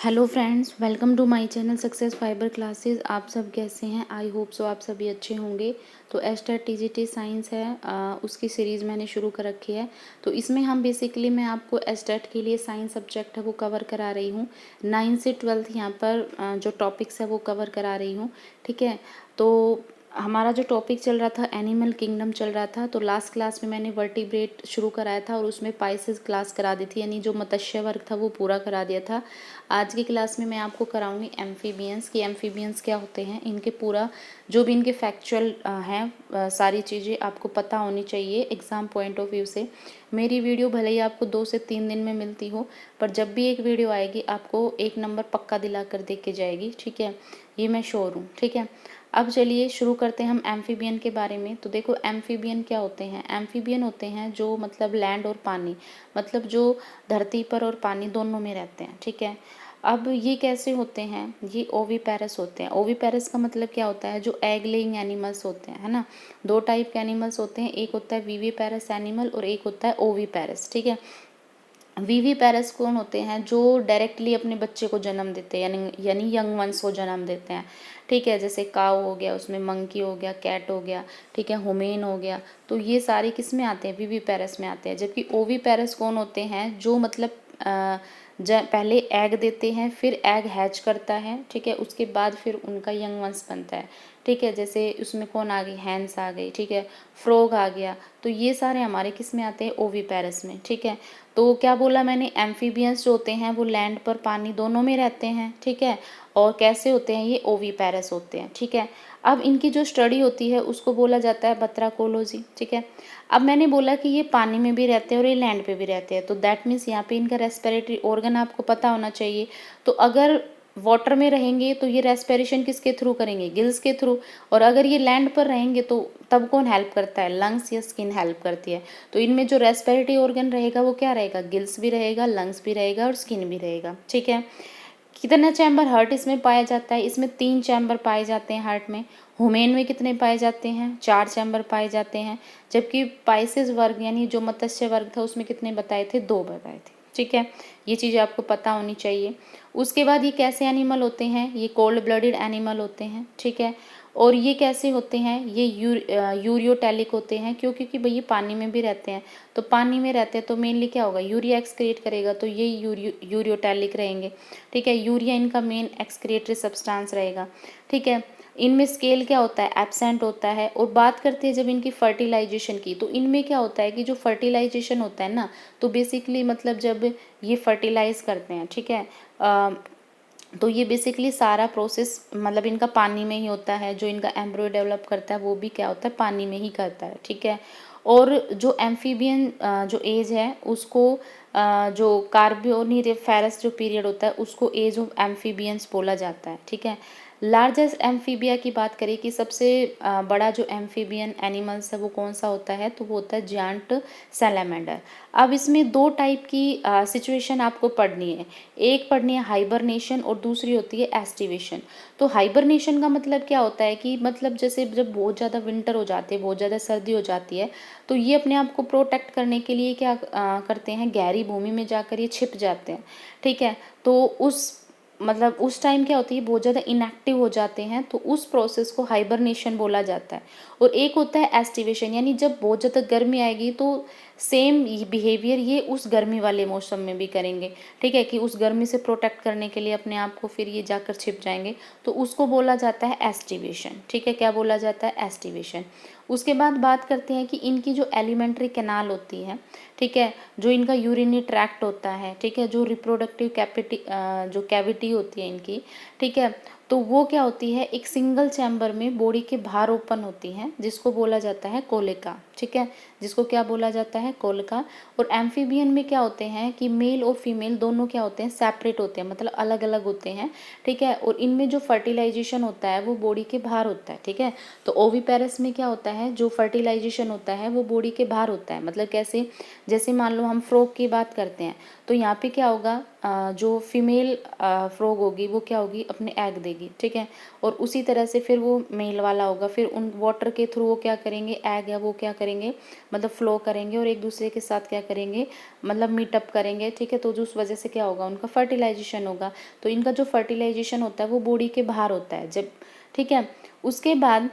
Hello friends, welcome to my channel success fibre classes. आप सब कैसे हैं? आई होप सो आप सभी अच्छे होंगे। तो एस्टेट टीजीटी साइंस है, उसकी सीरीज़ मैंने शुरू कर रखी है। तो इसमें हम बेसिकली मैं आपको एस्टेट के लिए साइंस सब्जेक्ट है वो कवर करा रही हूँ। 9 से 12 यहाँ पर जो टॉपिक्स है वो कवर करा रही हूँ। ठीक है, तो हमारा जो टॉपिक चल रहा था एनिमल किंगडम चल रहा था। तो लास्ट क्लास में मैंने वर्टिब्रेट शुरू कराया था और उसमें पाइसेस क्लास करा दी थी, यानी जो मत्स्य वर्ग था वो पूरा करा दिया था। आज की क्लास में मैं आपको कराऊंगी एम्फीबियंस कि एम्फीबियंस क्या होते हैं, इनके पूरा जो भी इनके फैक्चुअल हैं सारी चीज़ें आपको पता होनी चाहिए एग्ज़ाम पॉइंट ऑफ व्यू से। मेरी वीडियो भले ही आपको 2 से 3 दिन में मिलती हो, पर जब भी एक वीडियो आएगी आपको 1 नंबर पक्का दिला कर दे के जाएगी। ठीक है, ये मैं श्योर हूँ। ठीक है, अब चलिए शुरू करते हैं हम एम्फीबियन के बारे में। तो देखो एम्फीबियन क्या होते हैं। एम्फीबियन होते हैं जो मतलब लैंड और पानी, मतलब जो धरती पर और पानी दोनों में रहते हैं। ठीक है, अब ये कैसे होते हैं? ये ओविपेरस होते हैं। ओविपेरस का मतलब क्या होता है? जो एग लेइंग एनिमल्स होते हैं, है ना। 2 टाइप के एनिमल्स होते हैं, एक होता है विविपेरस एनिमल और एक होता है ओविपेरस। ठीक है, विविपेरस कौन होते हैं? जो डायरेक्टली अपने बच्चे को जन्म देते हैं, यानी यंग वंस को जन्म देते हैं। ठीक है, जैसे काऊ हो गया, उसमें मंकी हो गया, कैट हो गया, ठीक है, हुमेन हो गया। तो ये सारे किस में आते हैं? विविपेरस में आते हैं। जबकि ओविपेरस कौन होते हैं? जो मतलब पहले एग देते हैं, फिर एग हैच करता है। ठीक है, उसके बाद फिर उनका यंग वंस बनता है। ठीक है, जैसे उसमें कौन आ गई? हैंस आ गई। ठीक है, फ्रॉग आ गया। तो ये सारे हमारे किस में आते हैं? ओविपेरस में। ठीक है, तो क्या बोला मैंने? एम्फीबियंस जो होते हैं वो लैंड पर पानी दोनों में रहते हैं। ठीक है, और कैसे होते हैं? ये ओविपेरस होते हैं। ठीक है, अब इनकी जो स्टडी होती है उसको बोला जाता है बत्राकोलॉजी। ठीक है, अब मैंने बोला कि ये पानी में भी रहते हैं और ये लैंड पे भी रहते हैं, तो दैट मीन्स यहाँ पे इनका रेस्पिरेटरी ऑर्गन आपको पता होना चाहिए। तो अगर वाटर में रहेंगे तो ये रेस्पिरेशन किसके थ्रू करेंगे? गिल्स के थ्रू। और अगर ये लैंड पर रहेंगे तो तब कौन हेल्प करता है? लंग्स या स्किन हेल्प करती है। तो इनमें जो रेस्पिरेटरी ऑर्गन रहेगा वो क्या रहेगा? गिल्स भी रहेगा, लंग्स भी रहेगा और स्किन भी रहेगा। ठीक है, कितना चैम्बर हार्ट इसमें पाया जाता है? इसमें 3 चैम्बर पाए जाते हैं हार्ट में। हुमेन में कितने पाए जाते हैं? 4 चैम्बर पाए जाते हैं। जबकि पाइसेस वर्ग यानी जो मत्स्य वर्ग था उसमें कितने बताए थे? 2 बताए थे। ठीक है, ये चीज़ें आपको पता होनी चाहिए। उसके बाद ये कैसे एनिमल होते हैं? ये कोल्ड ब्लडेड एनिमल होते हैं। ठीक है, और ये कैसे होते हैं? ये यूरियोटैलिक होते हैं। क्यों? क्योंकि भाई ये पानी में भी रहते हैं। तो पानी में रहते हैं तो मेनली क्या होगा? यूरिया एक्सक्रीट करेगा, तो ये यूरियोटैलिक रहेंगे। ठीक है, यूरिया इनका मेन एक्सक्रीटरी सब्सटेंस रहेगा। ठीक है, इनमें स्केल क्या होता है? एब्सेंट होता है। और बात करते हैं जब इनकी फर्टिलाइजेशन की, तो इनमें क्या होता है कि जो फर्टिलाइजेशन होता है ना, तो बेसिकली मतलब जब ये फर्टिलाइज करते हैं, ठीक है, तो ये बेसिकली सारा प्रोसेस मतलब इनका पानी में ही होता है। जो इनका एम्ब्रियो डेवलप करता है वो भी क्या होता है? पानी में ही करता है। ठीक है, और जो एम्फीबियन जो एज है उसको जो कार्बोनिफेरस जो पीरियड होता है उसको एज ऑफ एम्फीबियंस बोला जाता है। ठीक है, लार्जेस्ट एम्फीबिया की बात करें कि सबसे बड़ा जो एम्फीबियन एनिमल्स है वो कौन सा होता है? तो वो होता है जायंट सैलामेंडर। अब इसमें 2 टाइप की सिचुएशन आपको पढ़नी है। एक पढ़नी है हाइबरनेशन और दूसरी होती है एस्टिवेशन। तो हाइबरनेशन का मतलब क्या होता है कि मतलब जैसे जब बहुत ज़्यादा विंटर हो जाती है, बहुत ज़्यादा सर्दी हो जाती है, तो ये अपने आप को प्रोटेक्ट करने के लिए क्या करते हैं? गहरी भूमि में जाकर ये छिप जाते हैं। ठीक है, तो उस टाइम क्या होती है? बहुत ज़्यादा इनएक्टिव हो जाते हैं, तो उस प्रोसेस को हाइबरनेशन बोला जाता है। और एक होता है एस्टिवेशन, यानी जब बहुत ज़्यादा गर्मी आएगी तो सेम बिहेवियर ये उस गर्मी वाले मौसम में भी करेंगे। ठीक है, कि उस गर्मी से प्रोटेक्ट करने के लिए अपने आप को फिर ये जाकर छिप जाएंगे, तो उसको बोला जाता है एस्टिवेशन। ठीक है, क्या बोला जाता है? एस्टिवेशन। उसके बाद बात करते हैं कि इनकी जो एलिमेंट्री कैनाल होती है, ठीक है, जो इनका यूरिनरी ट्रैक्ट होता है, ठीक है, जो रिप्रोडक्टिव जो कैविटी होती है इनकी, ठीक है, तो वो क्या होती है? एक सिंगल चैम्बर में बॉडी के बाहर ओपन होती है, जिसको बोला जाता है कोलिका। ठीक है, जिसको क्या बोला जाता है? कोलिका। और एम्फीबियन में क्या होते हैं कि मेल और फीमेल दोनों क्या होते हैं? सेपरेट होते हैं, मतलब अलग अलग होते हैं। ठीक है, और इनमें जो फर्टिलाइजेशन होता है वो बॉडी के बाहर होता है। ठीक है, तो ओविपेरस में क्या होता है? जो फर्टिलाइजेशन होता है वो बॉडी के बाहर होता है। मतलब कैसे? जैसे मान लो हम फ्रॉग की बात करते हैं, तो यहाँ पे क्या होगा? जो फीमेल फ्रॉग होगी वो क्या होगी? अपने एग देगी। देगी, ठीक है। और उसी तरह से फिर वो मेल वाला होगा, फिर उन वाटर के थ्रू वो क्या करेंगे, एग है वो क्या करेंगे, मतलब फ्लो करेंगे और एक दूसरे के साथ क्या करेंगे, मतलब मीटअप करेंगे, ठीक है। तो जो उस वजह से क्या होगा, उनका फर्टिलाइजेशन होगा। तो इनका जो फर्टिलाइजेशन होता है वो बॉडी के बाहर होता है जब, ठीक है। उसके बाद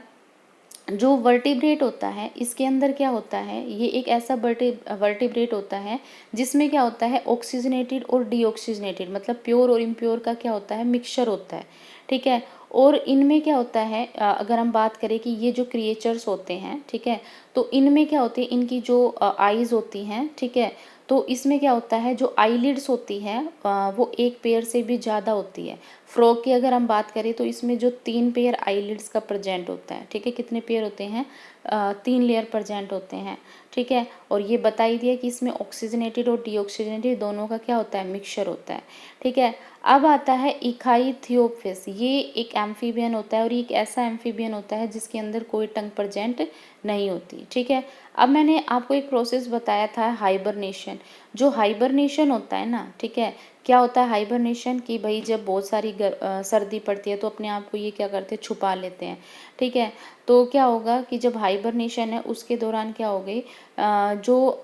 जो वर्टिब्रेट होता है, इसके अंदर क्या होता है, ये एक ऐसा वर्टिब्रेट होता है जिसमें क्या होता है, ऑक्सीजनेटेड और डीऑक्सीजनेटेड, मतलब प्योर और इम्प्योर का क्या होता है, मिक्सचर होता है, ठीक है। और इनमें क्या होता है, अगर हम बात करें कि ये जो क्रिएचर्स होते हैं, ठीक है, तो इनमें क्या होती है, इनकी जो आईज होती हैं, ठीक है, तो इसमें क्या होता है, जो आईलिड्स होती हैं वो एक पेयर से भी ज़्यादा होती है। फ्रॉग की अगर हम बात करें तो इसमें जो 3 पेयर आईलिड्स का प्रेजेंट होता है, ठीक है। कितने पेयर होते हैं, 3 लेयर प्रेजेंट होते हैं, ठीक है। और ये बता ही दिया कि इसमें ऑक्सीजनेटेड और डीऑक्सीजनेटेड दोनों का क्या होता है, मिक्सचर होता है, ठीक है। अब आता है इखाइथियोप्सिस, ये एक एम्फीबियन होता है और ये एक ऐसा एम्फीबियन होता है जिसके अंदर कोई टंग प्रेजेंट नहीं होती, ठीक है। अब मैंने आपको एक प्रोसेस बताया था हाइबरनेशन, जो हाइबरनेशन होता है ना, ठीक है, क्या होता है हाइबरनेशन, कि भाई जब बहुत सारी सर्दी पड़ती है तो अपने आप को ये क्या करते हैं, छुपा लेते हैं, ठीक है। तो क्या होगा कि जब हाइबरनेशन है उसके दौरान क्या हो गई, जो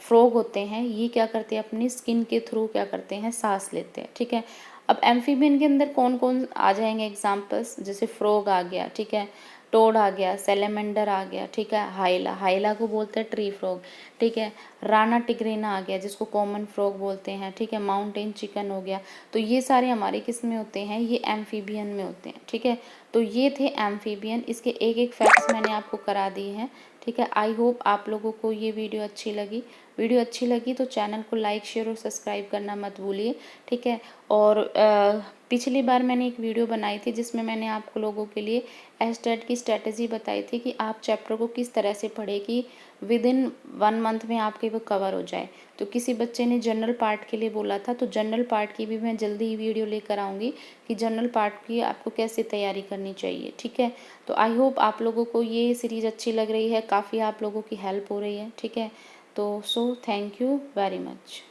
फ्रॉग होते हैं ये क्या करते हैं, अपनी स्किन के थ्रू क्या करते हैं, सांस लेते हैं, ठीक है। अब एम्फीबियन के अंदर कौन कौन आ जाएंगे एग्जाम्पल्स, जैसे फ्रॉग आ गया, ठीक है, टोड आ गया, सेलेमेंडर आ गया, ठीक है, हाइला, हाइला को बोलते हैं ट्री फ्रॉग, ठीक है, राना टिग्रिना आ गया जिसको कॉमन फ्रॉग बोलते हैं, ठीक है, माउंटेन चिकन हो गया। तो ये सारे हमारे किस में होते हैं, ये एम्फीबियन में होते हैं, ठीक है। तो ये थे एम्फीबियन, इसके एक एक फैक्ट्स मैंने आपको करा दिए हैं, ठीक है। आई होप आप लोगों को ये वीडियो अच्छी लगी। वीडियो अच्छी लगी तो चैनल को लाइक शेयर और सब्सक्राइब करना मत भूलिए, ठीक है। और पिछली बार मैंने एक वीडियो बनाई थी जिसमें मैंने आप लोगों के लिए एस्टेट की स्ट्रेटजी बताई थी कि आप चैप्टर को किस तरह से पढ़ें कि विद इन 1 मंथ में आपके वो कवर हो जाए। तो किसी बच्चे ने जनरल पार्ट के लिए बोला था, तो जनरल पार्ट की भी मैं जल्दी ही वीडियो लेकर आऊँगी कि जनरल पार्ट की आपको कैसे तैयारी करनी चाहिए, ठीक है। तो आई होप आप लोगों को ये सीरीज़ अच्छी लग रही है, काफ़ी आप लोगों की हेल्प हो रही है, ठीक है। तो थैंक यू वेरी मच।